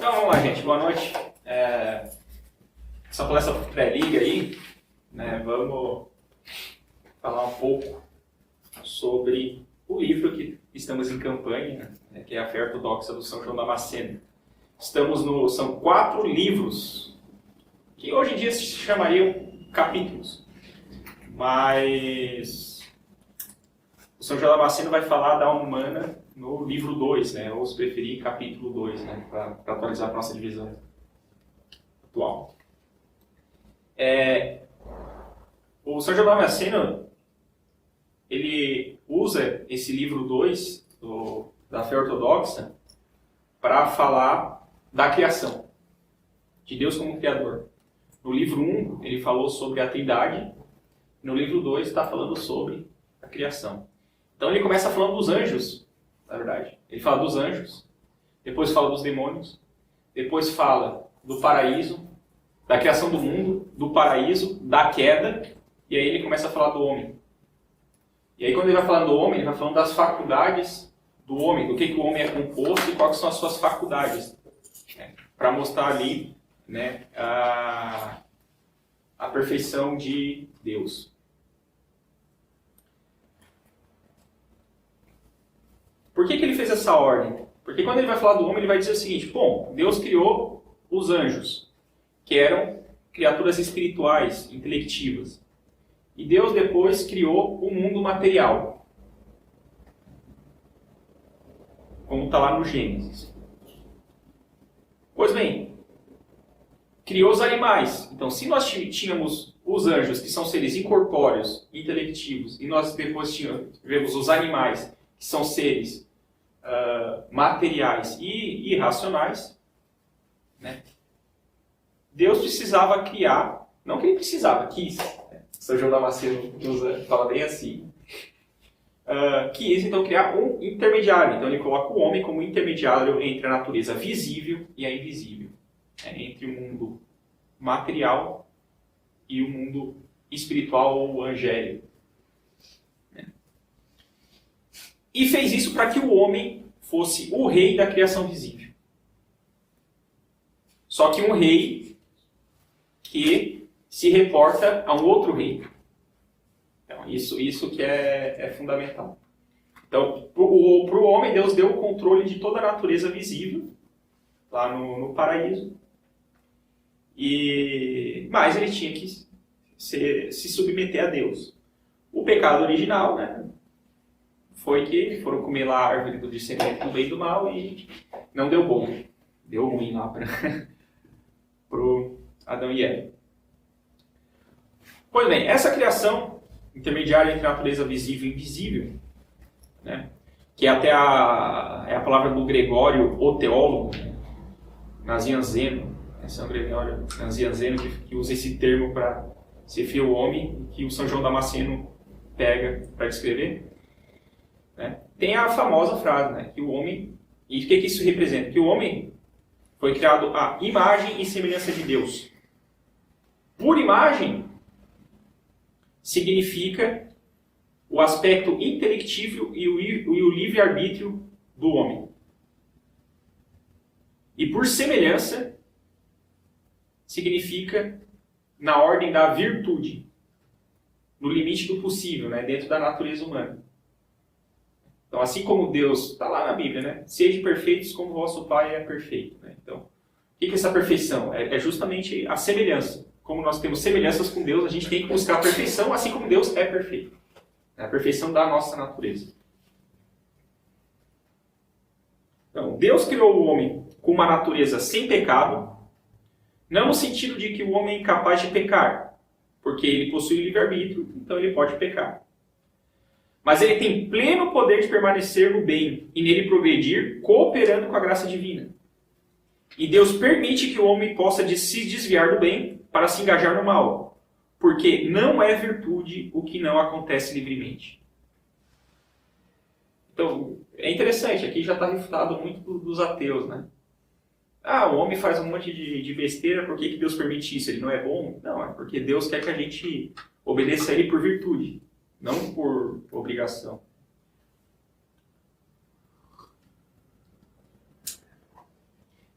Então vamos lá, gente. Boa noite. Essa palestra pré-liga aí, né, vamos falar um pouco sobre o livro que estamos em campanha, né, que é a Fé Ortodoxa do São João Damasceno. São 4 livros, que hoje em dia se chamariam capítulos, mas o São João Damasceno vai falar da alma humana no livro 2, né, ou se preferir, capítulo 2, né, para atualizar a nossa divisão atual. O São João Damasceno, ele usa esse livro 2 da Fé Ortodoxa para falar da criação, de Deus como Criador. No livro 1, ele falou sobre a Trindade, no livro 2 está falando sobre a criação. Então ele começa falando dos anjos, na verdade. Ele fala dos anjos, depois fala dos demônios, depois fala do paraíso, da criação do mundo, do paraíso, da queda, e aí ele começa a falar do homem. E aí quando ele vai falando do homem, ele vai falando das faculdades do homem, do que o homem é composto e quais são as suas faculdades. Né? Para mostrar ali, né, a perfeição de Deus. Por que ele fez essa ordem? Porque quando ele vai falar do homem, ele vai dizer o seguinte: bom, Deus criou os anjos, que eram criaturas espirituais, intelectivas. E Deus depois criou o mundo material, como está lá no Gênesis. Pois bem, criou os animais. Então, se nós tínhamos os anjos, que são seres incorpóreos, intelectivos, e nós depois tivemos os animais, que são seres materiais e irracionais, né? Deus precisava criar, não que ele precisava, quis. São João Damasceno fala bem assim. Quis então criar um intermediário. Então ele coloca o homem como intermediário entre a natureza visível e a invisível, né? Entre o mundo material e o mundo espiritual ou angélico. E fez isso para que o homem fosse o rei da criação visível. Só que um rei que se reporta a um outro rei. Então, isso que é fundamental. Então, para o homem, Deus deu o controle de toda a natureza visível, lá no paraíso. Mas ele tinha que se submeter a Deus. O pecado original, né, foi que foram comer lá a árvore do discernimento do bem e do mal e não deu bom. Deu ruim lá para o Adão e Eva. Pois bem, essa criação intermediária entre a natureza visível e invisível, né, que é até a palavra do Gregório, o teólogo, Nazianzeno, São Gregório Nazianzeno, que usa esse termo para se referir ao homem, que o São João Damasceno pega para descrever. Né? Tem a famosa frase, né, que o homem... E o que isso representa? Que o homem foi criado à imagem e semelhança de Deus. Por imagem, significa o aspecto intelectível e o livre-arbítrio do homem. E por semelhança, significa na ordem da virtude, no limite do possível, né, dentro da natureza humana. Então, assim como Deus, está lá na Bíblia, né? Sejam perfeitos como vosso Pai é perfeito. Né? Então, o que é essa perfeição? É justamente a semelhança. Como nós temos semelhanças com Deus, a gente tem que buscar a perfeição, assim como Deus é perfeito. É a perfeição da nossa natureza. Então, Deus criou o homem com uma natureza sem pecado, não no sentido de que o homem é incapaz de pecar, porque ele possui livre-arbítrio, então ele pode pecar. Mas ele tem pleno poder de permanecer no bem e nele progredir, cooperando com a graça divina. E Deus permite que o homem possa se desviar do bem para se engajar no mal, porque não é virtude o que não acontece livremente. Então, é interessante, aqui já está refutado muito dos ateus, né? O homem faz um monte de besteira, por que Deus permite isso? Ele não é bom? Não, é porque Deus quer que a gente obedeça a ele por virtude, não por obrigação.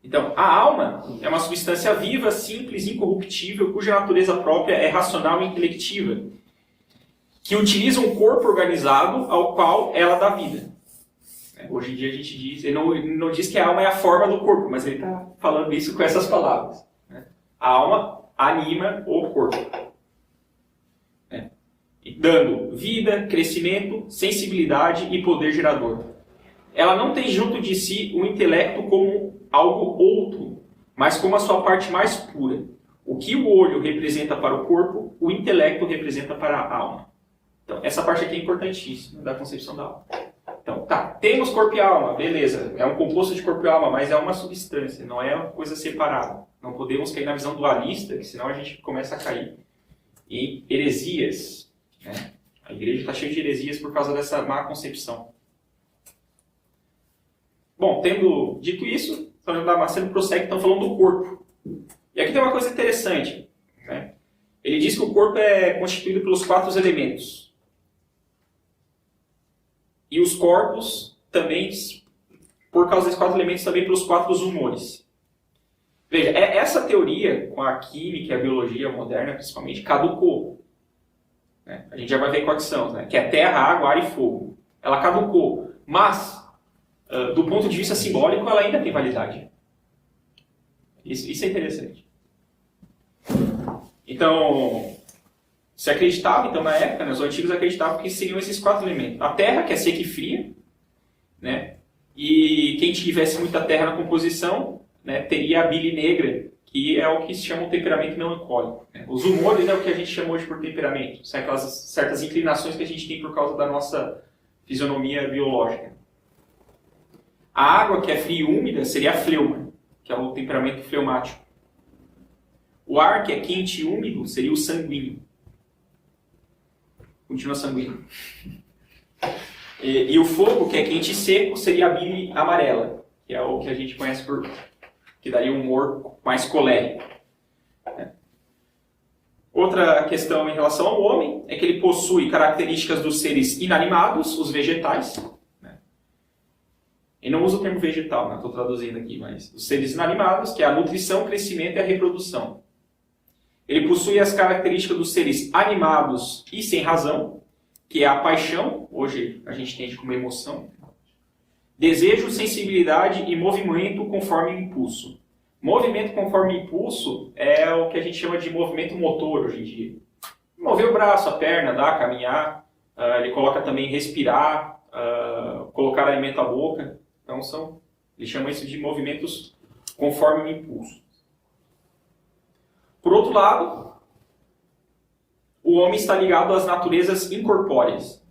Então, a alma é uma substância viva, simples, incorruptível, cuja natureza própria é racional e intelectiva, que utiliza um corpo organizado ao qual ela dá vida. Hoje em dia a gente diz, ele não diz que a alma é a forma do corpo, mas ele está falando isso com essas palavras. A alma anima o corpo, dando vida, crescimento, sensibilidade e poder gerador. Ela não tem junto de si o intelecto como algo outro, mas como a sua parte mais pura. O que o olho representa para o corpo, o intelecto representa para a alma. Então, essa parte aqui é importantíssima da concepção da alma. Então, temos corpo e alma, beleza. É um composto de corpo e alma, mas é uma substância, não é uma coisa separada. Não podemos cair na visão dualista, que senão a gente começa a cair em heresias. A igreja está cheia de heresias por causa dessa má concepção. Bom, tendo dito isso, São João Damasceno prossegue, então, falando do corpo. E aqui tem uma coisa interessante. Ele diz que o corpo é constituído pelos 4 elementos. E os corpos também, por causa desses 4 elementos, também pelos 4 humores. Veja, essa teoria, com a química e a biologia moderna, principalmente, caducou. A gente já vai ver quais são, que é terra, água, ar e fogo. Ela caducou, mas, do ponto de vista simbólico, ela ainda tem validade. Isso é interessante. Então, se acreditava, então, na época, os antigos acreditavam que seriam esses 4 elementos. A terra, que é seca e fria, e quem tivesse muita terra na composição, teria a bile negra, que é o que se chama um temperamento melancólico. Os humores é o que a gente chama hoje por temperamento. São aquelas certas inclinações que a gente tem por causa da nossa fisionomia biológica. A água, que é fria e úmida, seria a fleuma, que é o temperamento fleumático. O ar, que é quente e úmido, seria o sanguíneo. Continua sanguíneo. E o fogo, que é quente e seco, seria a bile amarela, que é o que a gente conhece por... que daria um humor mais colérico. Outra questão em relação ao homem é que ele possui características dos seres inanimados, os vegetais. Ele não usa o termo vegetal, estou traduzindo aqui, mas os seres inanimados, que é a nutrição, o crescimento e a reprodução. Ele possui as características dos seres animados e sem razão, que é a paixão, hoje a gente entende como emoção, desejo, sensibilidade e movimento conforme o impulso. Movimento conforme impulso é o que a gente chama de movimento motor hoje em dia. Mover o braço, a perna, andar, caminhar, ele coloca também respirar, colocar alimento à boca. Então ele chama isso de movimentos conforme o impulso. Por outro lado, o homem está ligado às naturezas incorpóreas.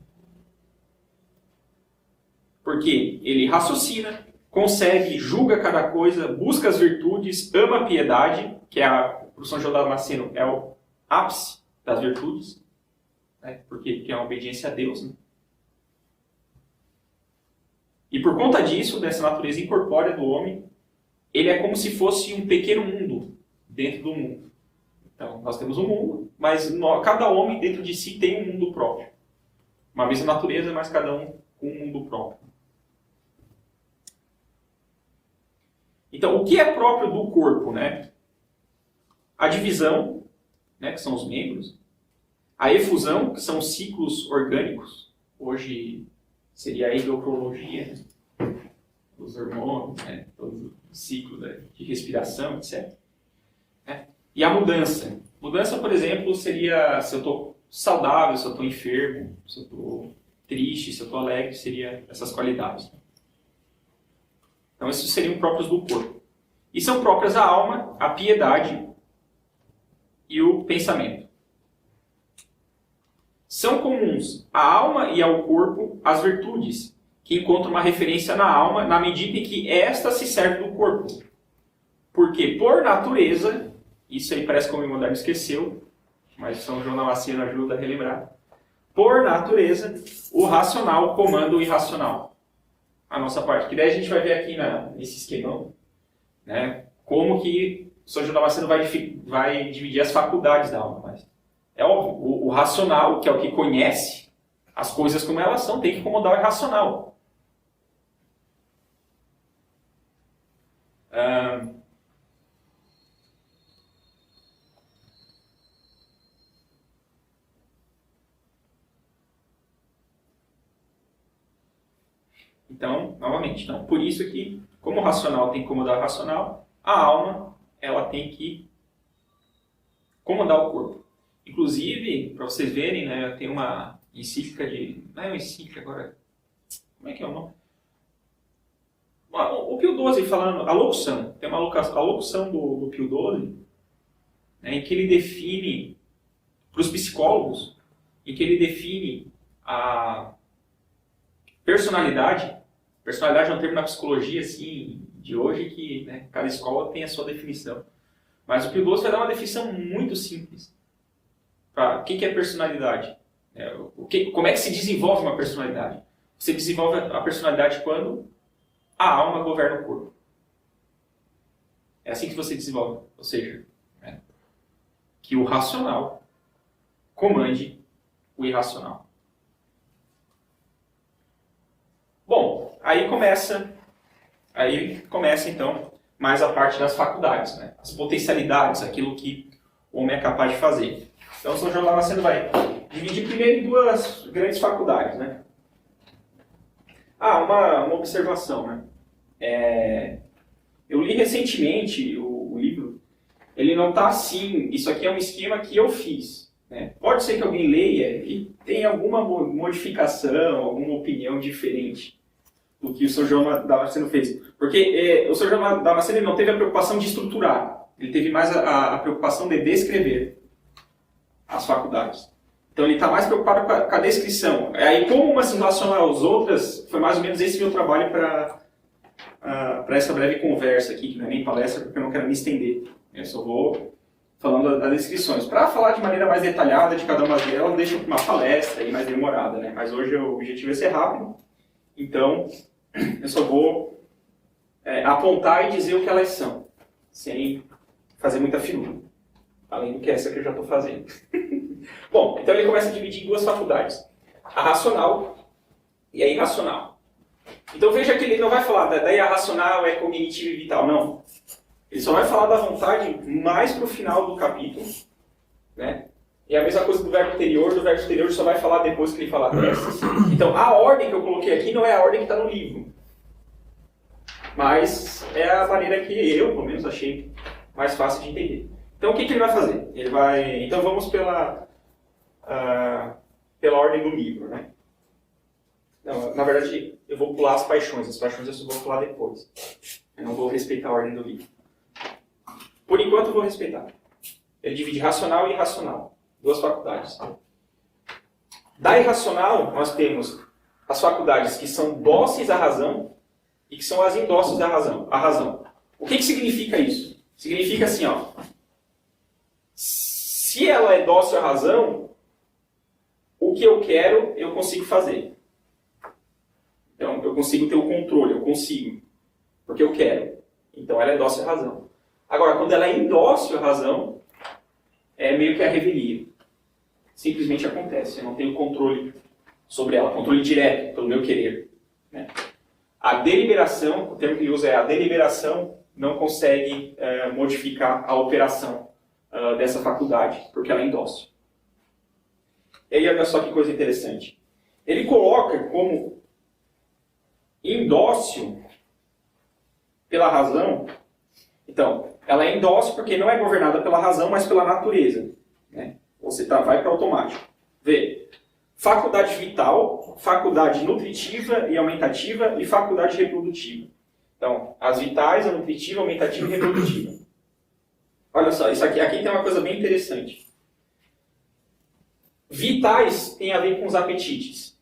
Porque ele raciocina, concebe, julga cada coisa, busca as virtudes, ama a piedade, que para o São João Damasceno é o ápice das virtudes, porque é uma obediência a Deus. E por conta disso, dessa natureza incorpórea do homem, ele é como se fosse um pequeno mundo dentro do mundo. Então, nós temos um mundo, mas cada homem dentro de si tem um mundo próprio. Uma mesma natureza, mas cada um com um mundo próprio. Então, o que é próprio do corpo? A divisão, que são os membros. A efusão, que são os ciclos orgânicos. Hoje seria a endocrinologia, os hormônios, todo o ciclo de respiração, etc. E a mudança. Mudança, por exemplo, seria se eu estou saudável, se eu estou enfermo, se eu estou triste, se eu estou alegre, seria essas qualidades. Então, esses seriam próprios do corpo. E são próprias a alma, a piedade e o pensamento. São comuns à alma e ao corpo as virtudes, que encontram uma referência na alma na medida em que esta se serve do corpo. Porque, por natureza, isso aí parece que o homem moderno esqueceu, mas São João Damasceno ajuda a relembrar. Por natureza, o racional comanda o irracional. A nossa parte. Que daí a gente vai ver aqui nesse esquemão, como que São João Damasceno vai dividir as faculdades da alma. Mas é óbvio, o racional, que é o que conhece as coisas como elas são, tem que comandar o irracional. Então, novamente, então, por isso que, como o racional tem que comandar o racional, a alma ela tem que comandar o corpo. Inclusive, para vocês verem, né, tem uma encíclica de... Não é uma encíclica agora... Como é que é o nome? O Pio XII falando, a locução, tem uma locução do Pio XII, né, em que ele define, para os psicólogos, em que ele define a personalidade. Personalidade é um termo na psicologia assim, de hoje que, né, cada escola tem a sua definição. Mas o Pio XII vai dar uma definição muito simples. O que é personalidade? Como é que se desenvolve uma personalidade? Você desenvolve a personalidade quando a alma governa o corpo. É assim que você desenvolve. Ou seja, né, que o racional comande o irracional. Bom, aí começa então mais a parte das faculdades, né? As potencialidades, aquilo que o homem é capaz de fazer. Então, São João Damasceno vai dividir primeiro em duas grandes faculdades, né? Uma observação, né? Eu li recentemente o livro, ele não está assim, isso aqui é um esquema que eu fiz, né? Pode ser que alguém leia e tenha alguma modificação, alguma opinião diferente do que o São João Damasceno fez. Porque o São João Damasceno ele não teve a preocupação de estruturar, ele teve mais a preocupação de descrever as faculdades. Então ele está mais preocupado com a descrição. Aí como uma se relaciona às outras, foi mais ou menos esse meu trabalho para essa breve conversa aqui, que não é nem palestra, porque eu não quero me estender. Eu só vou falando das descrições. Para falar de maneira mais detalhada de cada uma delas, deixo uma palestra aí mais demorada, né? Mas hoje o objetivo é ser rápido, então eu só vou apontar e dizer o que elas são, sem fazer muita finura, além do que essa que eu já estou fazendo. Bom, então ele começa a dividir em duas faculdades, a racional e a irracional. Então veja que ele não vai falar da irracional, é cognitiva e vital, não. Ele só vai falar da vontade mais para o final do capítulo, né? E a mesma coisa do verbo anterior ele só vai falar depois que ele falar dessas. Então a ordem que eu coloquei aqui não é a ordem que está no livro, mas é a maneira que eu, pelo menos, achei mais fácil de entender. Então o que ele vai fazer? Então vamos pela ordem do livro, né? Não, na verdade, eu vou pular as paixões eu só vou pular depois. Eu não vou respeitar a ordem do livro. Por enquanto eu vou respeitar. Ele divide racional e irracional. Duas faculdades. Da irracional, nós temos as faculdades que são dóceis à razão e que são as indóceis à razão. O que significa isso? Significa assim, ó. Se ela é dócil à razão, o que eu quero, eu consigo fazer. Então, eu consigo ter o controle, eu consigo. Porque eu quero. Então, ela é dócil à razão. Agora, quando ela é indócil à razão, é meio que a revelia. Simplesmente acontece. Eu não tenho controle sobre ela, controle direto pelo meu querer, né? A deliberação, o termo que ele usa é a deliberação, não consegue modificar a operação dessa faculdade, porque ela é indócil. E aí, olha só que coisa interessante. Ele coloca como indócil pela razão. Então, ela é indócil porque não é governada pela razão, mas pela natureza, né? Você vai para automático. Vê, faculdade vital, faculdade nutritiva e aumentativa e faculdade reprodutiva. Então, as vitais, a nutritiva, a aumentativa e reprodutiva. Olha só, isso aqui tem uma coisa bem interessante. Vitais tem a ver com os apetites,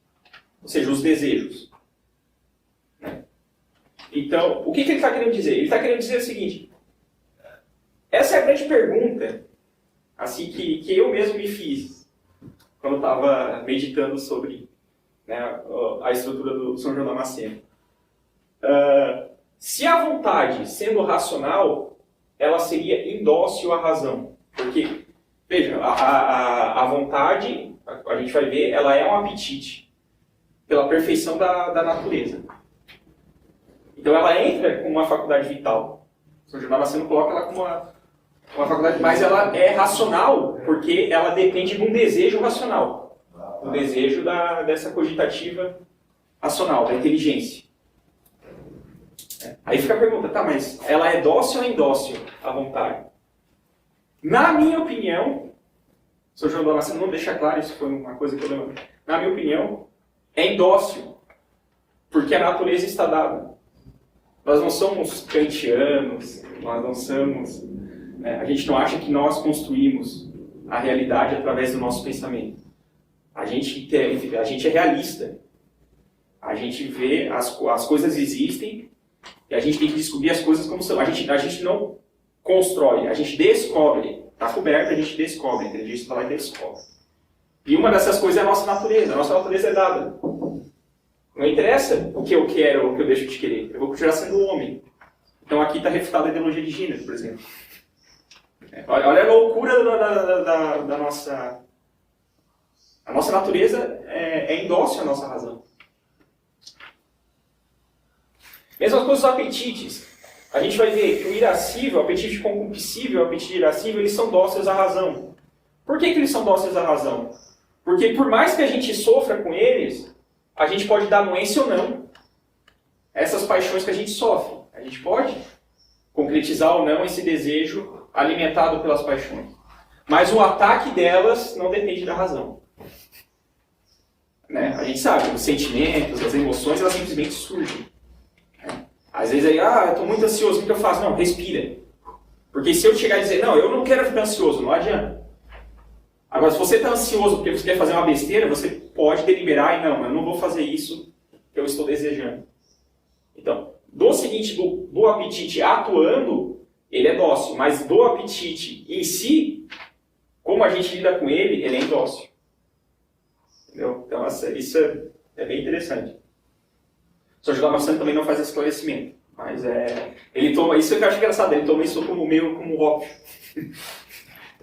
ou seja, os desejos. Então, o que ele está querendo dizer? Ele está querendo dizer o seguinte: essa é a grande pergunta assim, que eu mesmo me fiz quando eu estava meditando sobre, né, a estrutura do São João Damasceno. Se a vontade, sendo racional, ela seria indócil à razão. Porque, veja, a vontade, a gente vai ver, ela é um apetite pela perfeição da natureza. Então ela entra com uma faculdade vital. São João Damasceno coloca ela como uma faculdade, mas ela é racional, porque ela depende de um desejo racional. O desejo dessa cogitativa racional, da inteligência. Aí fica a pergunta, tá, mas ela é dócil ou indócil à vontade? Na minha opinião, São João Damasceno não deixa claro, isso foi uma coisa que eu lembro. Na minha opinião, é indócil, porque a natureza está dada. Nós não somos kantianos, nós não somos... a gente não acha que nós construímos a realidade através do nosso pensamento. A gente é realista. A gente vê, as coisas existem, e a gente tem que descobrir as coisas como são. A gente não constrói, a gente descobre. Está coberto, a gente descobre. A inteligência está lá e descobre. E uma dessas coisas é a nossa natureza. A nossa natureza é dada. Não interessa o que eu quero ou o que eu deixo de querer. Eu vou continuar sendo homem. Então aqui está refutada a ideologia de gênero, por exemplo. Olha a loucura da nossa... A nossa natureza é indócil à nossa razão. Mesmas coisas os apetites. A gente vai ver que o irascível, o apetite concupiscível, o apetite irascível, eles são dóceis à razão. Por que eles são dóceis à razão? Porque por mais que a gente sofra com eles, a gente pode dar anuência ou não. Essas paixões que a gente sofre. A gente pode concretizar ou não esse desejo alimentado pelas paixões. Mas o ataque delas não depende da razão. A gente sabe, os sentimentos, as emoções, elas simplesmente surgem. Às vezes aí, eu estou muito ansioso, o que eu faço? Não, respira. Porque se eu chegar e dizer, não, eu não quero ficar ansioso, não adianta. Agora, se você está ansioso porque você quer fazer uma besteira, você pode deliberar e não, eu não vou fazer isso que eu estou desejando. Então, do seguinte, do apetite atuando, ele é dócil, mas do apetite em si, como a gente lida com ele, ele é indócil. Entendeu? Então, isso é bem interessante. São João Damasceno também não faz esclarecimento, mas ele toma, isso que eu acho engraçado, ele toma isso como óbvio. Ele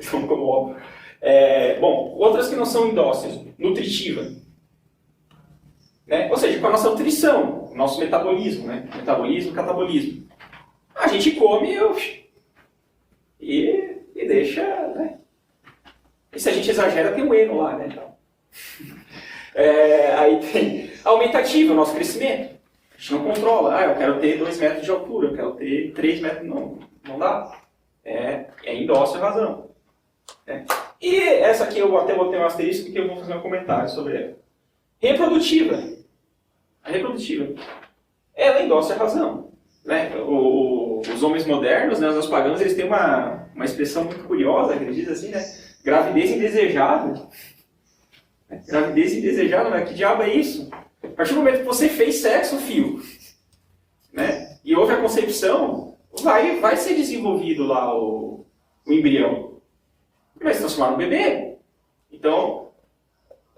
toma como óbvio. Bom, outras que não são indóceis, nutritiva. Ou seja, com a nossa nutrição, nosso metabolismo, metabolismo, catabolismo. A gente come e deixa, E se a gente exagera, tem um eno lá, Então. Aí tem a aumentativa, o nosso crescimento. A gente não controla. Eu quero ter 2 metros de altura, eu quero ter 3 metros. Não dá. É indócil a razão. E essa aqui eu até botei um asterisco porque eu vou fazer um comentário sobre ela. Reprodutiva. A reprodutiva. Ela é indócil a razão. Os homens modernos, os pagãos, eles têm uma expressão muito curiosa, que eles dizem assim, gravidez indesejável. Gravidez indesejável, que diabo é isso? A partir do momento que você fez sexo, filho, e houve a concepção, vai ser desenvolvido lá o embrião. Vai se transformar no bebê. Então,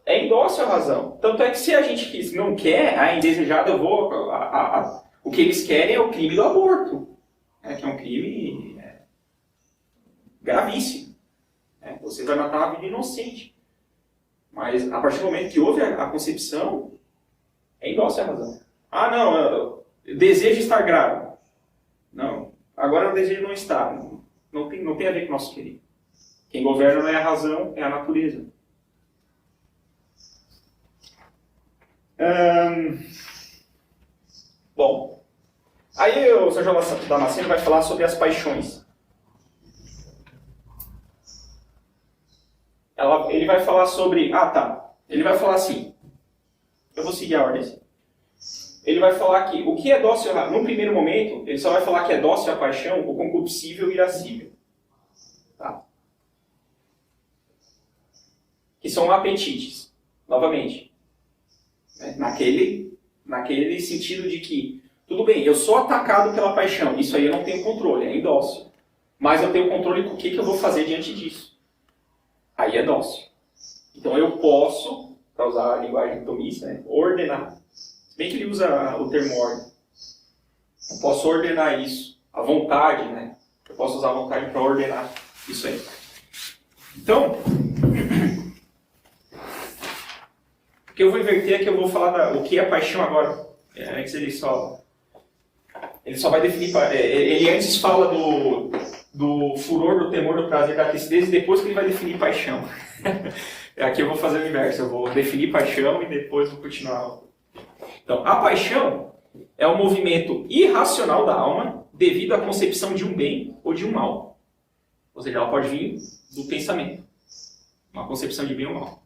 é indócil a razão. Tanto é que se a gente não quer, indesejado, o que eles querem é o crime do aborto. Que é um crime gravíssimo. Você vai matar uma vida inocente. Mas a partir do momento que houve a concepção, é indócil a razão. Não, eu desejo estar grávido. Não, agora o desejo não está. Não tem a ver com o nosso querer. Quem governa não é a razão, é a natureza. Bom, aí o São João Damasceno vai falar sobre as paixões. Ele vai falar sobre... Ele vai falar assim. Eu vou seguir a ordem assim. Ele vai falar que o que é dócil... Num primeiro momento, ele só vai falar que é dócil a paixão, o concupiscível e irascível. Tá? Que são apetites. Novamente. Naquele sentido de que, tudo bem, eu sou atacado pela paixão. Isso aí eu não tenho controle, é indócil. Mas eu tenho controle com o que eu vou fazer diante disso. Aí é dócil. Então eu posso, para usar a linguagem tomista, ordenar. Se bem que ele usa o termo ordem. Eu posso ordenar isso. A vontade, Eu posso usar a vontade para ordenar isso aí. Então, o que eu vou inverter é que eu vou falar o que é paixão agora. Antes ele só Ele só vai definir... Ele antes fala do furor, do temor, do prazer, da tristeza, e depois que ele vai definir paixão. Aqui eu vou fazer o inverso, eu vou definir paixão e depois vou continuar. Então, a paixão é um movimento irracional da alma devido à concepção de um bem ou de um mal. Ou seja, ela pode vir do pensamento. Uma concepção de bem ou mal.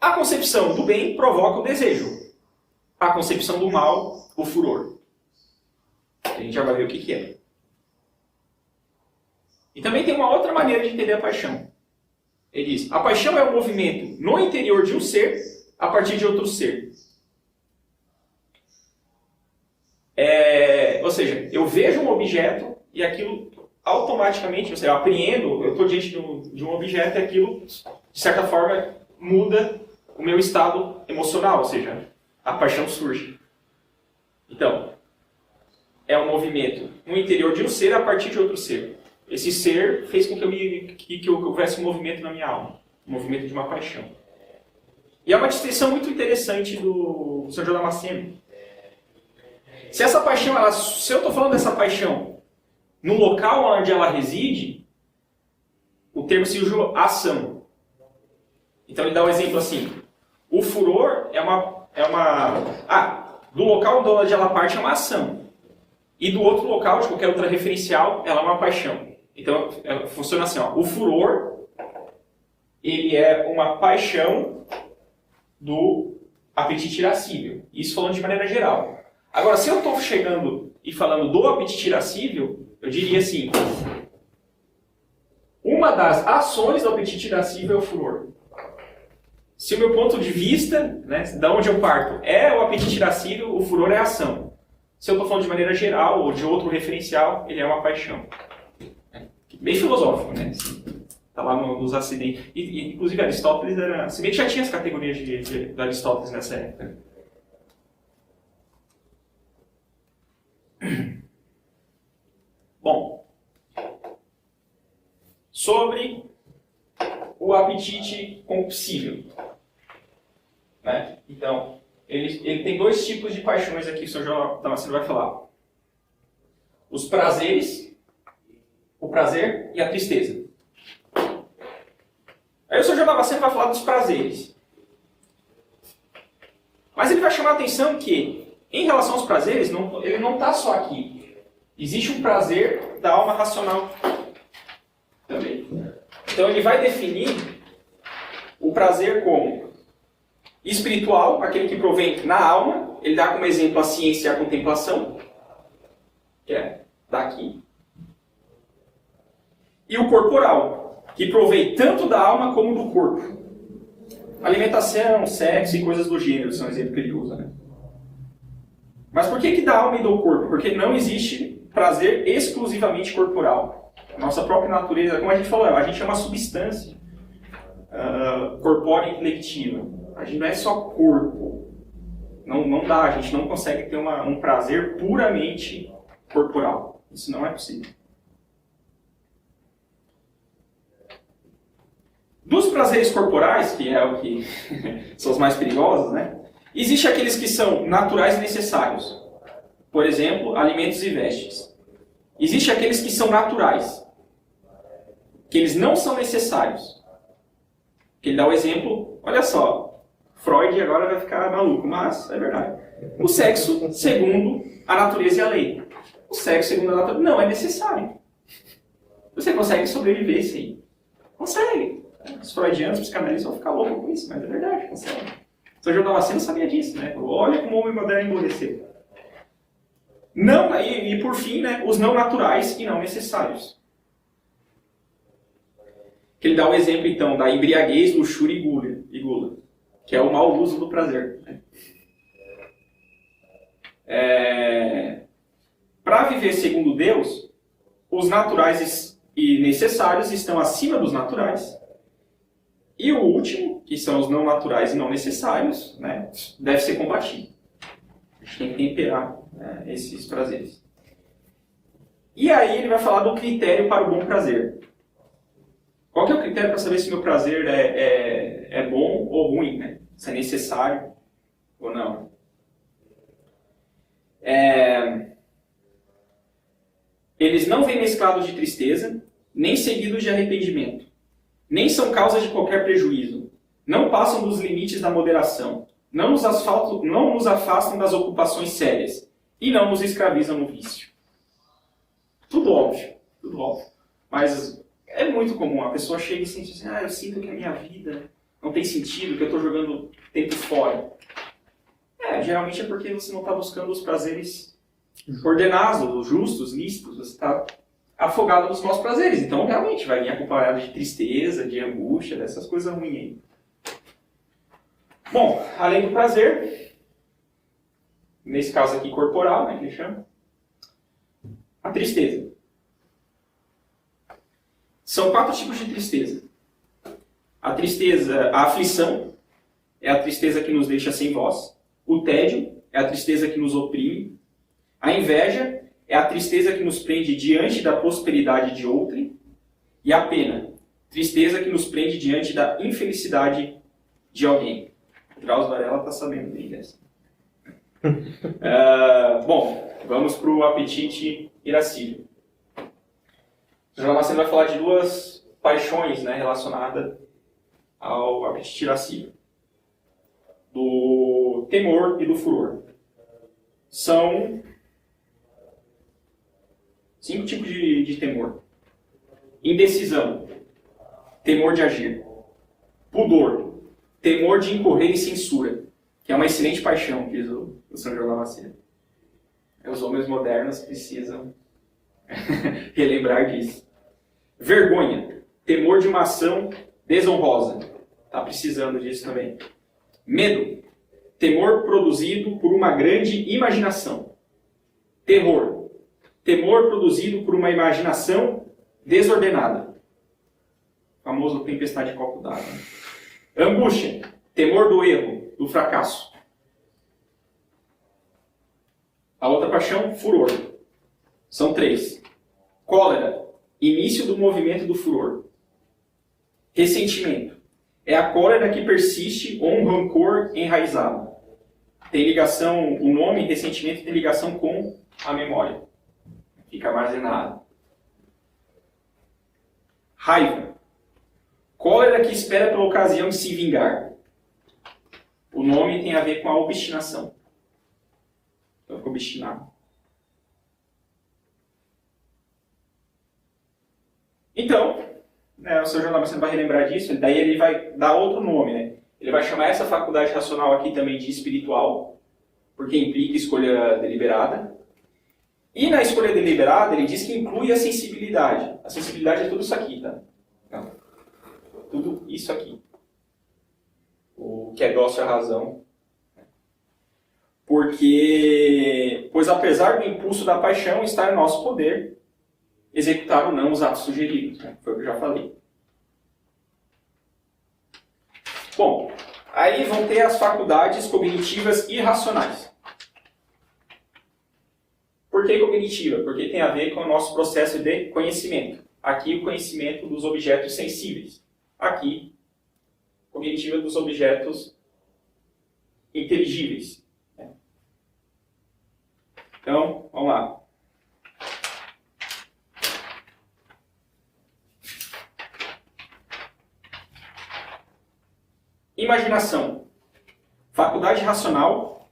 A concepção do bem provoca o desejo. A concepção do mal, o furor. A gente já vai ver o que é. E também tem uma outra maneira de entender a paixão. Ele diz, a paixão é um movimento no interior de um ser a partir de outro ser. Ou seja, eu vejo um objeto e aquilo automaticamente, ou seja, eu apreendo, eu estou diante de um objeto e aquilo, de certa forma, muda o meu estado emocional, ou seja, a paixão surge. Então, é um movimento no interior de um ser a partir de outro ser. Esse ser fez com que houvesse um movimento na minha alma, um movimento de uma paixão. E é uma distinção muito interessante do São João Damasceno. Se essa paixão, se eu estou falando dessa paixão no local onde ela reside, o termo se usa ação. Então ele dá um exemplo assim, o furor do local onde ela parte é uma ação. E do outro local, de qualquer outra referencial, ela é uma paixão. Então funciona assim, ó, o furor, ele é uma paixão do apetite irascível. Isso falando de maneira geral. Agora, se eu estou chegando e falando do apetite irascível, eu diria assim, uma das ações do apetite irascível é o furor. Se o meu ponto de vista, né, da onde eu parto, é o apetite irascível, o furor é a ação. Se eu estou falando de maneira geral ou de outro referencial, ele é uma paixão. Bem filosófico, né? Está lá nos acidentes. E, inclusive, Aristóteles era... Se bem que já tinha as categorias de Aristóteles nessa época. Bom, sobre o apetite compulsível. Né? Então, ele tem dois tipos de paixões aqui que o Sr. João Damasceno vai falar. Os prazeres, o prazer e a tristeza. Aí o Sr. João Damasceno vai falar dos prazeres. Mas ele vai chamar a atenção que, em relação aos prazeres, ele não está só aqui. Existe um prazer da alma racional também. Então ele vai definir o prazer como espiritual, aquele que provém na alma. Ele dá como exemplo a ciência e a contemplação, que é daqui. E o corporal, que provém tanto da alma como do corpo. Alimentação, sexo e coisas do gênero são exemplos que ele usa. Né? Mas por que da alma e do corpo? Porque não existe prazer exclusivamente corporal. A nossa própria natureza, como a gente falou, a gente é uma substância corpórea intelectiva. A gente não é só corpo. Não dá, a gente não consegue ter um prazer puramente corporal. Isso não é possível. Dos prazeres corporais, que é o que são os mais perigosos, né? Existem aqueles que são naturais e necessários. Por exemplo, alimentos e vestes. Existem aqueles que são naturais, que eles não são necessários. Que ele dá o exemplo, olha só, Freud agora vai ficar maluco, mas é verdade. O sexo segundo a natureza e a lei. O sexo segundo a natureza não é necessário. Você consegue sobreviver isso aí? Consegue. Os freudianos, os psicanalistas vão ficar loucos com isso, mas é verdade, consegue. O Sr. João Damasceno sabia disso, né? Olha como o homem moderno emburreceu. Não, e por fim, né, os não naturais e não necessários. Que ele dá o exemplo, então, da embriaguez, luxúria e gula, que é o mau uso do prazer. Né? Para viver segundo Deus, os naturais e necessários estão acima dos naturais. E o último, que são os não naturais e não necessários, né, deve ser combatido. A gente tem que temperar esses prazeres. E aí ele vai falar do critério para o bom prazer. Qual que é o critério para saber se o meu prazer é bom ou ruim, né? Se é necessário ou não. Eles não vêm mesclados de tristeza, nem seguidos de arrependimento. Nem são causa de qualquer prejuízo. Não passam dos limites da moderação. Não nos afastam das ocupações sérias. E não nos escravizam no vício. Tudo óbvio. Tudo óbvio. Mas é muito comum. A pessoa chega e sente assim, eu sinto que a minha vida não tem sentido, que eu estou jogando tempo fora. Geralmente é porque você não está buscando os prazeres ordenados, justos, lícitos. Você está afogado nos maus prazeres. Então, realmente, vai vir acompanhado de tristeza, de angústia, dessas coisas ruins aí. Bom, além do prazer, nesse caso aqui corporal, né, que ele chama, a tristeza. São 4 tipos de tristeza. A tristeza, a aflição, é a tristeza que nos deixa sem voz. O tédio é a tristeza que nos oprime. A inveja é a tristeza que nos prende diante da prosperidade de outrem. E a pena, tristeza que nos prende diante da infelicidade de alguém. O Drauzio Varela está sabendo bem dessa. Bom, vamos para o apetite irascível. O João Damasceno vai falar de 2 paixões, né, relacionadas ao apetite irascível. Do temor e do furor. São 5 tipos de temor. Indecisão, temor de agir. Pudor, temor de incorrer em censura, que é uma excelente paixão, diz o São João Damasceno. Os homens modernos precisam relembrar disso. Vergonha, temor de uma ação desonrosa. Está precisando disso também. Medo, temor produzido por uma grande imaginação. Terror, temor produzido por uma imaginação desordenada. O famoso tempestade de copo d'água. Angústia, temor do erro, do fracasso. A outra paixão, furor. São 3. Cólera, início do movimento do furor. Ressentimento, é a cólera que persiste ou um rancor enraizado. Tem ligação, o nome ressentimento tem ligação com a memória. Fica armazenado. Raiva, cólera que espera pela ocasião de se vingar. O nome tem a ver com a obstinação. Então, fica obstinado. Então, o Sr. João Damasceno vai relembrar disso, daí ele vai dar outro nome, né? Ele vai chamar essa faculdade racional aqui também de espiritual, porque implica escolha deliberada. E na escolha deliberada, ele diz que inclui a sensibilidade. A sensibilidade é tudo isso aqui, tá? Não. Tudo isso aqui. O que é dócil à razão. Pois apesar do impulso da paixão, está em nosso poder executar ou não os atos sugeridos. Né? Foi o que eu já falei. Bom, aí vão ter as faculdades cognitivas irracionais. Por que cognitiva? Porque tem a ver com o nosso processo de conhecimento. Aqui, o conhecimento dos objetos sensíveis. Aqui, cognitiva dos objetos inteligíveis. Então, vamos lá. Imaginação. Faculdade racional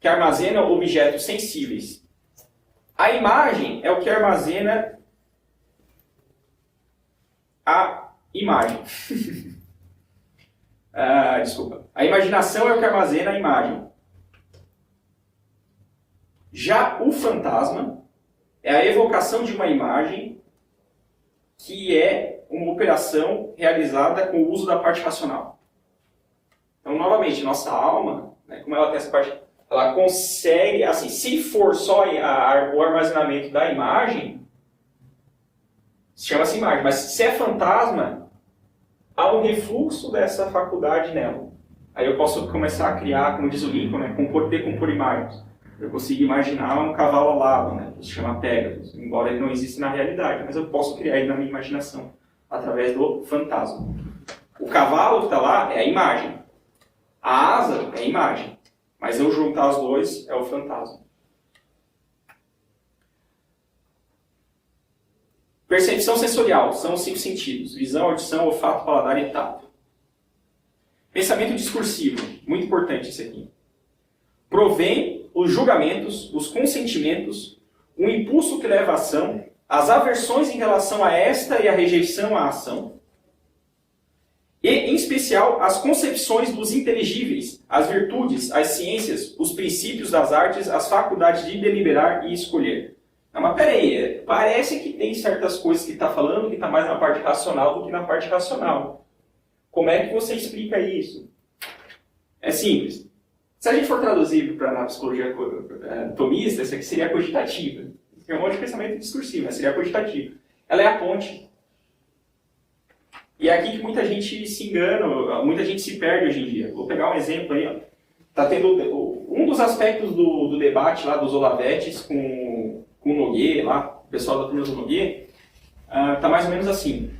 que armazena objetos sensíveis. A imagem é o que armazena a imagem. Desculpa. A imaginação é o que armazena a imagem. Já o fantasma é a evocação de uma imagem que é uma operação realizada com o uso da parte racional. Então, novamente, nossa alma, né, como ela tem essa parte, ela consegue, assim, se for só o armazenamento da imagem, chama-se imagem, mas se é fantasma, há um refluxo dessa faculdade nela. Aí eu posso começar a criar, como diz o Lincoln, né, decompor imagens. Eu consigo imaginar um cavalo alado, né, que se chama Pegasus, embora ele não exista na realidade, mas eu posso criar ele na minha imaginação, através do fantasma. O cavalo que está lá é a imagem. A asa é a imagem. Mas eu juntar os dois é o fantasma. Percepção sensorial, são os 5 sentidos. Visão, audição, olfato, paladar e tato. Pensamento discursivo, muito importante isso aqui. Provém os julgamentos, os consentimentos, o impulso que leva à ação, as aversões em relação a esta e a rejeição à ação, e, em especial, as concepções dos inteligíveis, as virtudes, as ciências, os princípios das artes, as faculdades de deliberar e escolher. Não, mas peraí, parece que tem certas coisas que está falando que está mais na parte racional do que na parte racional. Como é que você explica isso? É simples. Se a gente for traduzir para a psicologia tomista, isso aqui seria a cogitativa. Tem um monte de pensamento discursivo, mas seria a cogitativa. Ela é a ponte. E é aqui que muita gente se engana, muita gente se perde hoje em dia. Vou pegar um exemplo aí. Está tendo um dos aspectos do debate lá dos Olavetes com o Nogueira, lá, o pessoal da turma do Nogueira, está mais ou menos assim.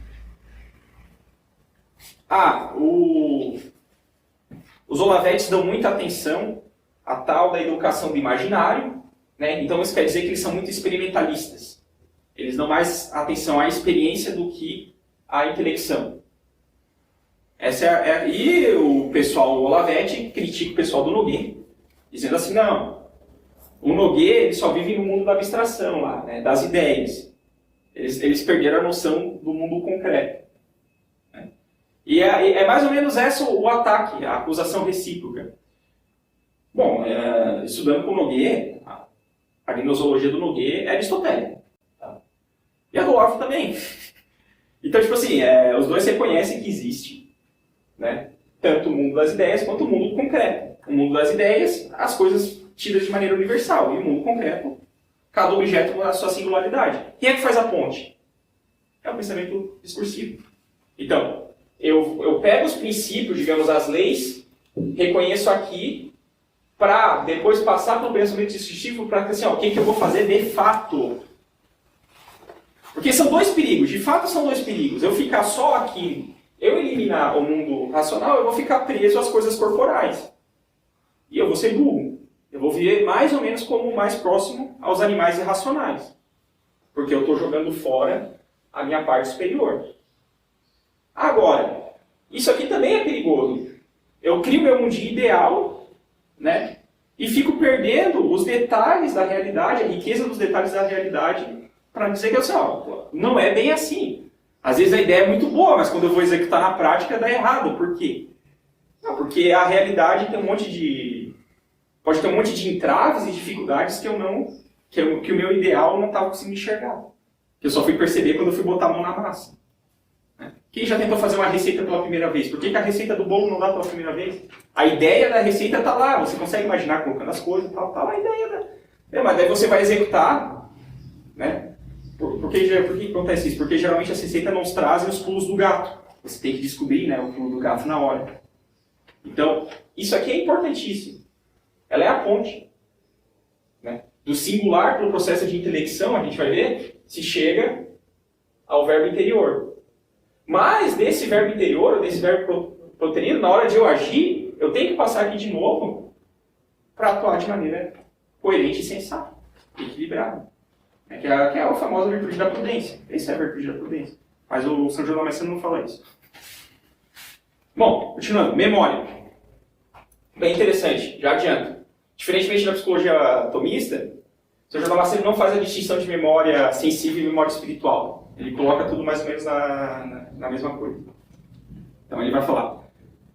Os Olavetes dão muita atenção à tal da educação do imaginário, né? Então isso quer dizer que eles são muito experimentalistas. Eles dão mais atenção à experiência do que à intelecção. E o pessoal do Olavete critica o pessoal do Nogueira, dizendo assim, não, o Nogueira ele só vive no mundo da abstração, lá, né, das ideias. Eles perderam a noção do mundo concreto. Né? E é mais ou menos esse o ataque, a acusação recíproca. Bom, estudando com o Nogueira, a gnosologia do Nogueira é aristotélica. Tá? E a do Olavo também. Então, tipo assim, os dois reconhecem que existe, né, tanto o mundo das ideias quanto o mundo concreto. O mundo das ideias, as coisas tidas de maneira universal, e o mundo concreto, cada objeto com a sua singularidade. Quem é que faz a ponte? É o pensamento discursivo. Então, eu pego os princípios, digamos, as leis, reconheço aqui, para depois passar para o pensamento discursivo, para assim, o que eu vou fazer de fato. Porque são dois perigos, de fato são dois perigos. Eu ficar só aqui, eu eliminar o mundo racional, eu vou ficar preso às coisas corporais. E eu vou ser burro. Eu vou viver mais ou menos como mais próximo aos animais irracionais. Porque eu estou jogando fora a minha parte superior. Agora, isso aqui também é perigoso. Eu crio meu mundinho ideal, né? E fico perdendo os detalhes da realidade, a riqueza dos detalhes da realidade, para dizer que assim, não é bem assim. Às vezes a ideia é muito boa, mas quando eu vou executar na prática dá errado. Por quê? Não, porque a realidade tem pode ter um monte de entraves e dificuldades que o meu ideal não estava conseguindo enxergar. Que eu só fui perceber quando eu fui botar a mão na massa. Quem já tentou fazer uma receita pela primeira vez? Por que a receita do bolo não dá pela primeira vez? A ideia da receita está lá, você consegue imaginar colocando as coisas e tal, está lá a ideia. Mas daí você vai executar, né? Por que acontece isso? Porque geralmente as receitas não trazem os pulos do gato. Você tem que descobrir, né, o pulo do gato na hora. Então, isso aqui é importantíssimo. Ela é a ponte. Né? Do singular para o processo de intelecção, a gente vai ver, se chega ao verbo interior. Mas desse verbo interior, desse verbo proterido, na hora de eu agir, eu tenho que passar aqui de novo para atuar de maneira coerente e sensata, equilibrada. Que é a famosa virtude da prudência. Essa é a virtude da prudência. Mas o São João Damasceno não fala isso. Bom, continuando. Memória. Bem interessante, já adianto. Diferentemente da psicologia tomista, o São João Damasceno não faz a distinção de memória sensível e memória espiritual. Ele coloca tudo mais ou menos na mesma coisa. Então ele vai falar.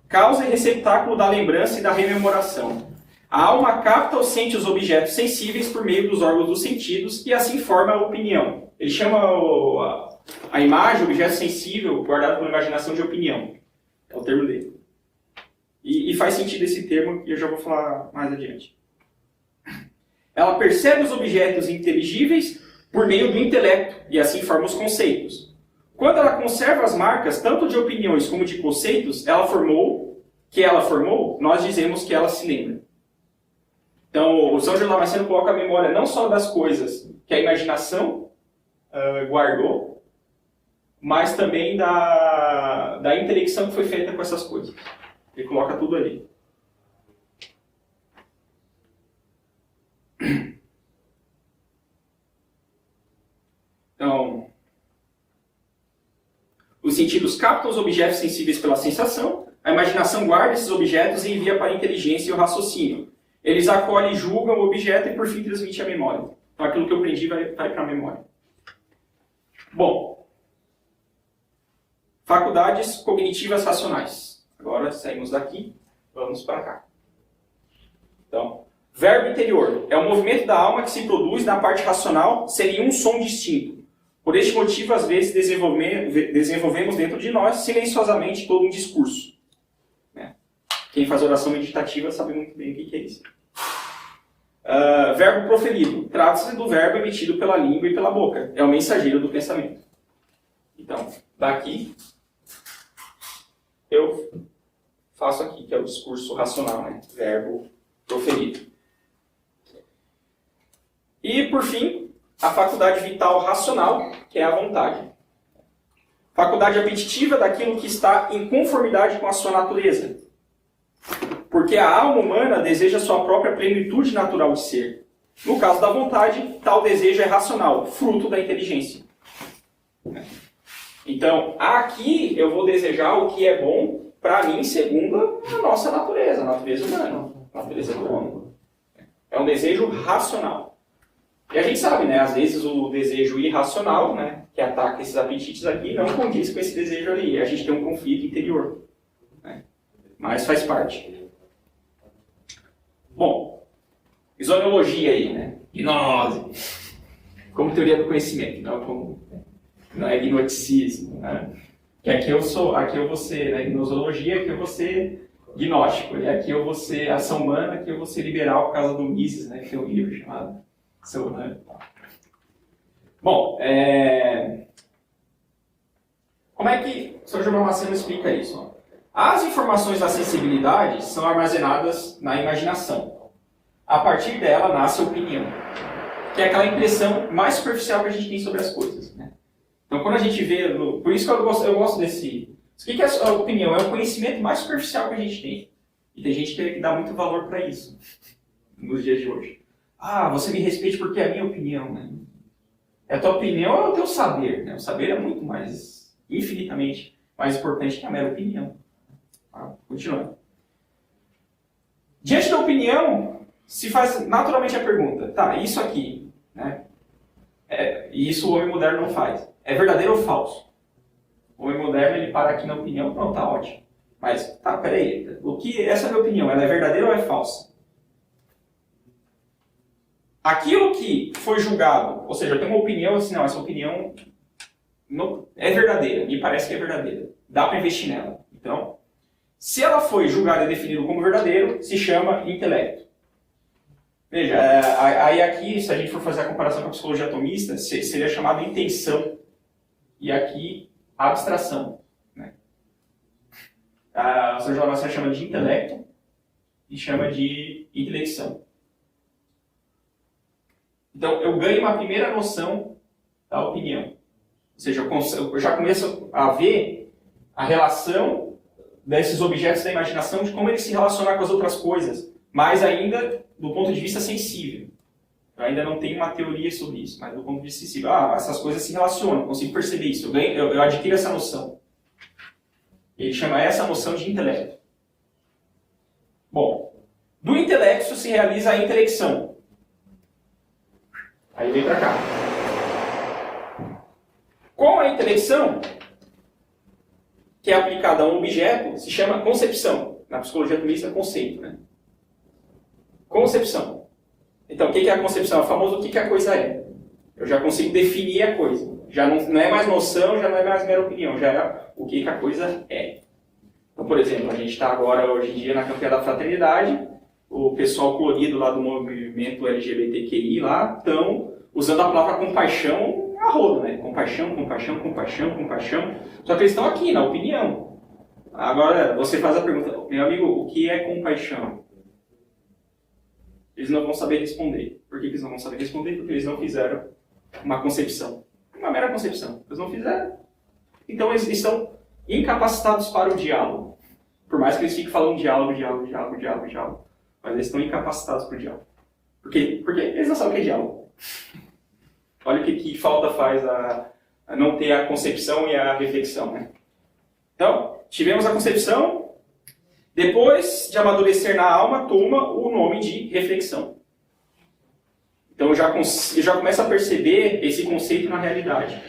Causa e receptáculo da lembrança e da rememoração. A alma capta ou sente os objetos sensíveis por meio dos órgãos dos sentidos e assim forma a opinião. Ele chama a imagem, o objeto sensível, guardado pela imaginação, de opinião. É o termo dele. E faz sentido esse termo e eu já vou falar mais adiante. Ela percebe os objetos inteligíveis por meio do intelecto e assim forma os conceitos. Quando ela conserva as marcas, tanto de opiniões como de conceitos, ela formou, nós dizemos que ela se lembra. Então, o São João Damasceno coloca a memória não só das coisas que a imaginação guardou, mas também da intelecção que foi feita com essas coisas. Ele coloca tudo ali. Então, sentidos captam os objetos sensíveis pela sensação, a imaginação guarda esses objetos e envia para a inteligência e o raciocínio. Eles acolhem e julgam o objeto e, por fim, transmitem a memória. Então, aquilo que eu aprendi vai para a memória. Bom, faculdades cognitivas racionais. Agora, saímos daqui, vamos para cá. Então, verbo interior é o movimento da alma que se produz na parte racional sem nenhum som distinto. Por este motivo, às vezes, desenvolvemos dentro de nós, silenciosamente, todo um discurso. Quem faz oração meditativa sabe muito bem o que é isso. Verbo proferido. Trata-se do verbo emitido pela língua e pela boca. É o mensageiro do pensamento. Então, daqui, eu faço aqui, que é o discurso racional, né? Verbo proferido. E, por fim, a faculdade vital racional, que é a vontade. Faculdade apetitiva daquilo que está em conformidade com a sua natureza. Porque a alma humana deseja sua própria plenitude natural de ser. No caso da vontade, tal desejo é racional, fruto da inteligência. Então, aqui eu vou desejar o que é bom para mim segundo a nossa natureza, a natureza humana, a natureza do homem. É um desejo racional. E a gente sabe, né? Às vezes o desejo irracional, né, que ataca esses apetites aqui, não condiz com esse desejo ali. A gente tem um conflito interior. Né? Mas faz parte. Bom, isonologia aí, né? Gnose. Como teoria do conhecimento, não é gnosticismo, né? Que aqui eu vou ser, né, gnosologia, aqui eu vou ser gnóstico, e aqui eu vou ser ação humana, aqui eu vou ser liberal por causa do Mises, né, que tem um livro chamado Ação Humana. Bom, como é que o Sr. Gilmar Macedo explica isso? Ó? As informações da sensibilidade são armazenadas na imaginação. A partir dela nasce a opinião, que é aquela impressão mais superficial que a gente tem sobre as coisas. Né? Então, quando a gente vê... Por isso que eu gosto desse... O que é a opinião? É o conhecimento mais superficial que a gente tem. E tem gente que dá muito valor para isso, nos dias de hoje. Ah, você me respeite porque é a minha opinião. Né? A tua opinião é o teu saber. Né? O saber é muito mais, infinitamente mais importante que a mera opinião. Continuando. Diante da opinião, se faz naturalmente a pergunta, tá, isso aqui, né? E isso o homem moderno não faz. É verdadeiro ou falso? O homem moderno, ele para aqui na opinião, pronto, tá ótimo. Mas, tá, peraí, essa é a minha opinião, ela é verdadeira ou é falsa? Aquilo que foi julgado, ou seja, eu tenho uma opinião, assim, não, essa opinião não, é verdadeira, me parece que é verdadeira. Dá para investir nela. Então, se ela foi julgada e definida como verdadeiro, se chama intelecto. Veja, aí aqui, se a gente for fazer a comparação com a psicologia atomista, seria chamado intenção. E aqui, abstração. Né? A Sr. Macedo chama de intelecto e chama de intelecção. Então, eu ganho uma primeira noção da opinião. Ou seja, eu já começo a ver a relação desses objetos da imaginação, de como eles se relacionam com as outras coisas, mas ainda do ponto de vista sensível. Eu ainda não tenho uma teoria sobre isso, mas do ponto de vista sensível. Essas coisas se relacionam, consigo perceber isso, eu adquiro essa noção. Ele chama essa noção de intelecto. Bom, do intelecto se realiza a intelecção. Aí vem para cá. Com a intelecção, que é aplicada a um objeto, se chama concepção. Na psicologia atomista, conceito. Né? Concepção. Então, o que é a concepção? É o famoso o que a coisa é. Eu já consigo definir a coisa. Já não é mais noção, já não é mais mera opinião. Já é o que a coisa é. Então, por exemplo, a gente está agora, hoje em dia, na campanha da fraternidade. O pessoal colorido lá do movimento LGBTQI lá estão usando a palavra compaixão a rodo, né? Compaixão, compaixão, compaixão, compaixão. Só que eles estão aqui, na opinião. Agora, você faz a pergunta, meu amigo, o que é compaixão? Eles não vão saber responder. Por que eles não vão saber responder? Porque eles não fizeram uma concepção. Uma mera concepção. Eles não fizeram. Então, eles estão incapacitados para o diálogo. Por mais que eles fiquem falando diálogo. Mas eles estão incapacitados para o diálogo. Por quê? Porque eles não sabem o que é diálogo. Olha o que falta faz a não ter a concepção e a reflexão, né? Então, tivemos a concepção, depois de amadurecer na alma, toma o nome de reflexão. Então, eu já começo a perceber esse conceito na realidade.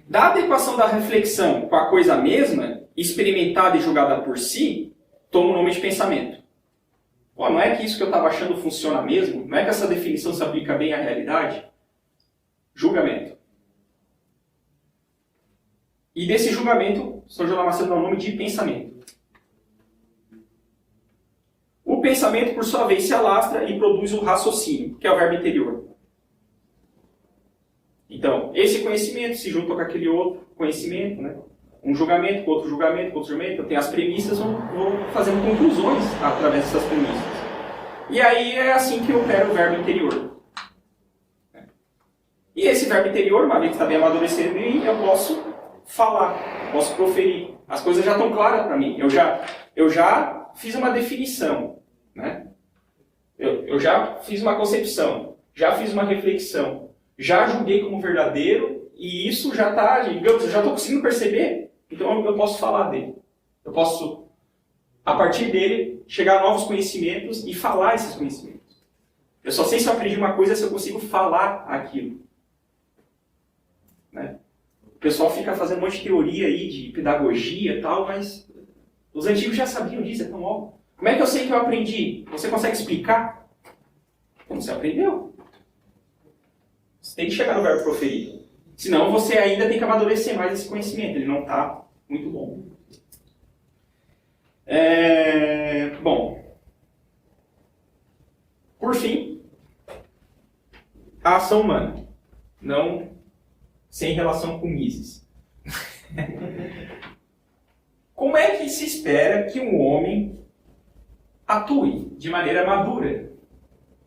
Da adequação da reflexão com a coisa mesma, experimentada e julgada por si, toma o nome de pensamento. Pô, não é que isso que eu estava achando funciona mesmo? Não é que essa definição se aplica bem à realidade? Julgamento. E desse julgamento, São João Damasceno dá o nome de pensamento. O pensamento, por sua vez, se alastra e produz o raciocínio, que é o verbo interior. Então, esse conhecimento se junta com aquele outro conhecimento, né? Um julgamento com outro julgamento, com outro julgamento. Eu tenho as premissas, vou fazendo conclusões através dessas premissas. E aí é assim que eu opero o verbo interior. E esse verbo interior, uma vez que está bem amadurecido em mim, eu posso falar, posso proferir. As coisas já estão claras para mim. Eu já fiz uma definição, né? Eu já fiz uma concepção, já fiz uma reflexão, já julguei como verdadeiro e isso já está, digamos, eu já estou conseguindo perceber, então eu posso falar dele. Eu posso, a partir dele, chegar a novos conhecimentos e falar esses conhecimentos. Eu só sei se eu aprendi uma coisa se eu consigo falar aquilo. Né? O pessoal fica fazendo um monte de teoria aí de pedagogia e tal, mas os antigos já sabiam disso, é tão óbvio. Como é que eu sei que eu aprendi? Você consegue explicar? Como você aprendeu? Você tem que chegar no verbo proferir. Senão você ainda tem que amadurecer mais esse conhecimento. Ele não está muito bom. Bom. Por fim, a ação humana. Não sem relação com Mises. Como é que se espera que um homem atue de maneira madura?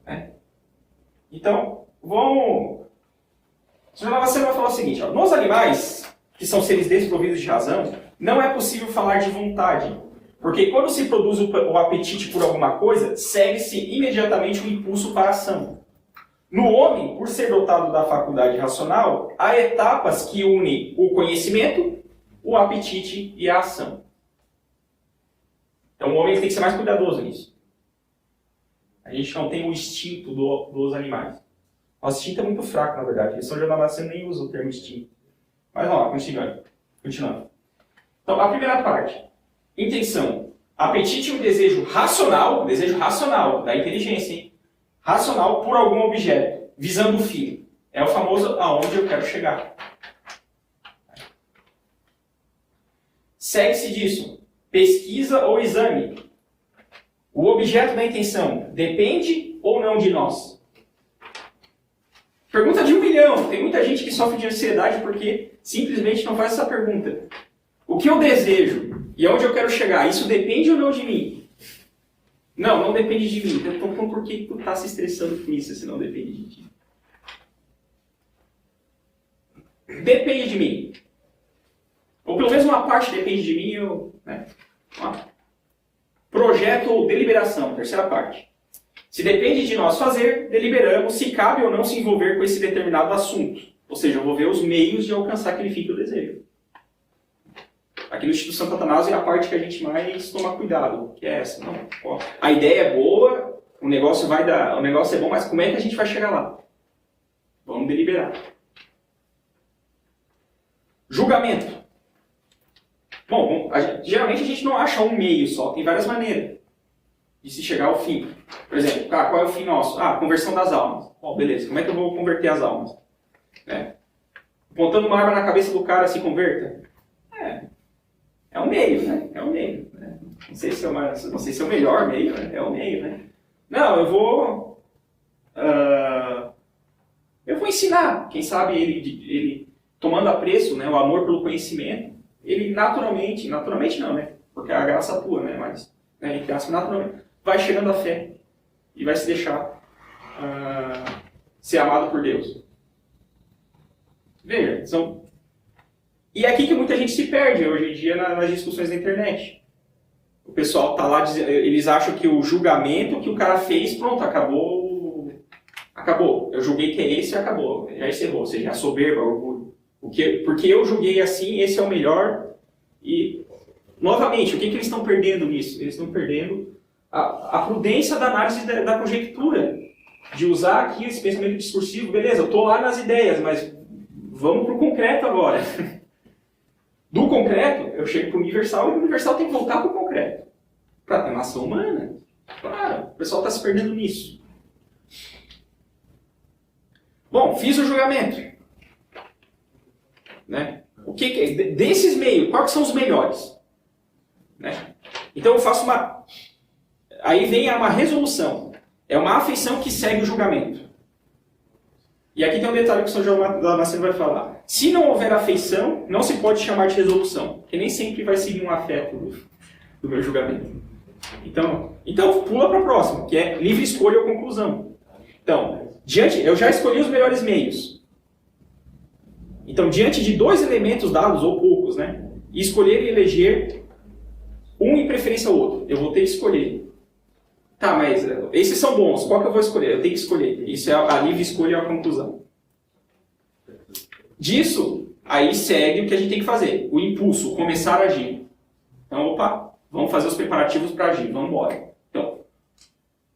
Né? Então, vamos... Você vai falar o seguinte, ó, nos animais, que são seres desprovidos de razão, não é possível falar de vontade, porque quando se produz o apetite por alguma coisa, segue-se imediatamente o impulso para a ação. No homem, por ser dotado da faculdade racional, há etapas que unem o conhecimento, o apetite e a ação. Então o homem tem que ser mais cuidadoso nisso. A gente não tem o instinto dos animais. O instinto é muito fraco, na verdade. São João Damasceno nem usa o termo instinto. Mas vamos lá, continuando. Então, a primeira parte. Intenção. Apetite é um desejo racional da inteligência, hein? Racional por algum objeto, visando o fim. É o famoso aonde eu quero chegar. Segue-se disso. Pesquisa ou exame. O objeto da intenção depende ou não de nós? Pergunta de 1 milhão. Tem muita gente que sofre de ansiedade porque simplesmente não faz essa pergunta. O que eu desejo e aonde eu quero chegar, isso depende ou não de mim? Não depende de mim. Então por que tu está se estressando com isso se não depende de ti? Depende de mim. Ou pelo menos uma parte depende de mim. Projeto ou deliberação, terceira parte. Se depende de nós fazer, deliberamos se cabe ou não se envolver com esse determinado assunto. Ou seja, eu vou ver os meios de alcançar aquele fim que eu desejo. Aqui no Instituto Santo Atanásio é a parte que a gente mais toma cuidado, que é essa. Não, ó, a ideia é boa, o negócio é bom, mas como é que a gente vai chegar lá? Vamos deliberar. Julgamento. Bom, geralmente a gente não acha um meio só, tem várias maneiras de se chegar ao fim. Por exemplo, qual é o fim nosso? Conversão das almas. Bom, beleza, como é que eu vou converter as almas? Apontando uma arma na cabeça do cara, se converta? É um meio, né? É um meio. Né? Não sei se é o melhor meio, né? É o meio, né? Não, eu vou ensinar. Quem sabe ele tomando apreço, né, o amor pelo conhecimento, ele naturalmente não, né? Porque a graça atua, né? Mas, né, naturalmente, vai chegando a fé e vai se deixar ser amado por Deus. Veja, e é aqui que muita gente se perde hoje em dia nas discussões da internet. O pessoal tá lá, eles acham que o julgamento que o cara fez, pronto, acabou. Eu julguei que é esse e acabou. Já encerrou. Ou seja, a soberba, o orgulho. Porque eu julguei assim, esse é o melhor. E, novamente, o que eles estão perdendo nisso? Eles estão perdendo a prudência da análise da conjectura. De usar aqui esse pensamento discursivo. Beleza, eu estou lá nas ideias, mas vamos para o concreto agora. Do concreto, eu chego para o universal e o universal tem que voltar para o concreto. Para ter uma ação humana. Claro, o pessoal está se perdendo nisso. Bom, fiz o julgamento. Né? O que é? Desses meios, quais são os melhores? Né? Então eu faço uma... Aí vem uma resolução. É uma afeição que segue o julgamento. E aqui tem um detalhe que o São João Damasceno vai falar. Se não houver afeição, não se pode chamar de resolução. Porque nem sempre vai seguir um afeto do meu julgamento. Então pula para a próxima, que é livre escolha ou conclusão. Então, eu já escolhi os melhores meios. Então, diante de dois elementos dados, ou poucos, né? E escolher e eleger um em preferência ao outro. Eu vou ter que escolher. Tá, mas esses são bons. Qual que eu vou escolher? Eu tenho que escolher. Isso é a livre escolha ou a conclusão. Disso, aí segue o que a gente tem que fazer. O impulso, começar a agir. Então, opa, vamos fazer os preparativos para agir. Vamos embora. Então,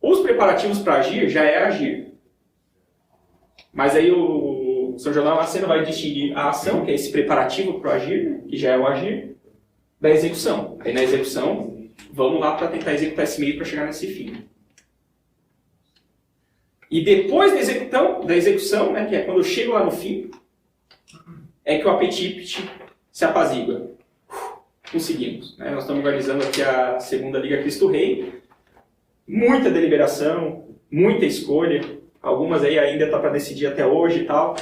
os preparativos para agir já é agir. Mas aí o São João Damasceno vai distinguir a ação, que é esse preparativo para o agir, né, que já é o agir, da execução. Aí na execução, vamos lá para tentar executar esse meio para chegar nesse fim. E depois da execução, né, que é quando eu chego lá no fim, é que o apetite se apazigua. Conseguimos. Né? Nós estamos organizando aqui a segunda Liga Cristo Rei. Muita deliberação, muita escolha. Algumas aí ainda está para decidir até hoje e tal.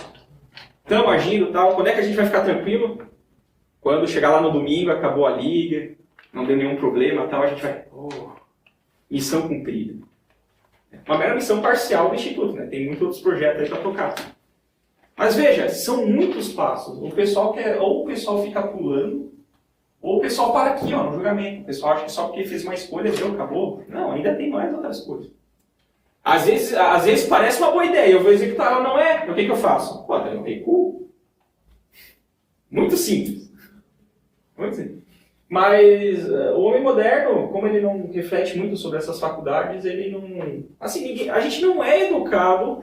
Estamos agindo e tal. Quando é que a gente vai ficar tranquilo? Quando chegar lá no domingo, acabou a liga, não deu nenhum problema, tal, a gente vai... missão cumprida. Uma mera missão parcial do Instituto, né? Tem muitos outros projetos aí para tocar. Mas veja, são muitos passos. O pessoal quer, ou o pessoal fica pulando, ou o pessoal para aqui, ó, no julgamento. O pessoal acha que só porque fez uma escolha, deu, acabou. Não, ainda tem mais outras coisas. Às vezes parece uma boa ideia, eu vou executar, ela não é. O que eu faço? Pô, eu recuo. Muito simples. Muito simples. Mas o homem moderno, como ele não reflete muito sobre essas faculdades, ele não... Assim, a gente não é educado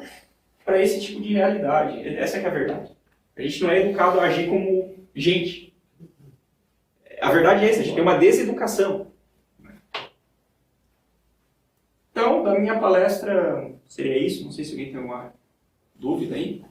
para esse tipo de realidade. Essa que é a verdade. A gente não é educado a agir como gente. A verdade é essa, a gente tem uma deseducação. Então, da minha palestra seria isso. Não sei se alguém tem alguma dúvida aí.